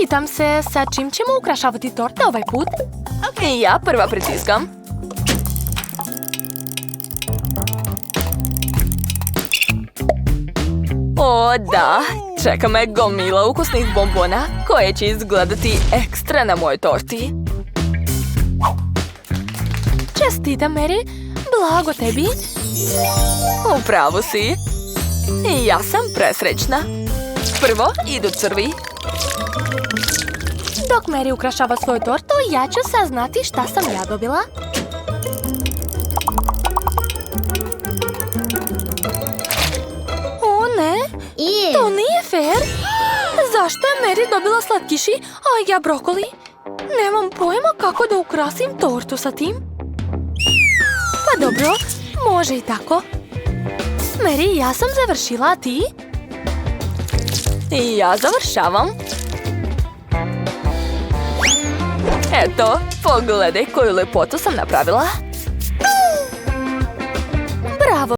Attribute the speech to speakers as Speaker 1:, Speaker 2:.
Speaker 1: Pitam se sa čim ćemo ukrašavati torte ovaj put? Ja prva pritiskam. O da, čeka me gomila ukusnih bombona koje će izgledati ekstra na mojoj torti. Čestitam, Mary. Blago tebi. U pravu si. Ja sam presrećna. Prvo idu crvi. Dok Mary ukrašava svoju tortu, ja ću saznati šta sam ja dobila. O ne, to nije fair. Zašto je Mary dobila slatkiši, a ja brokoli? Nemam pojma kako da ukrasim tortu sa tim. Pa dobro, može i tako. Mary, ja sam završila, a ti? I ja završavam. Eto, pogledaj koju lepotu sam napravila.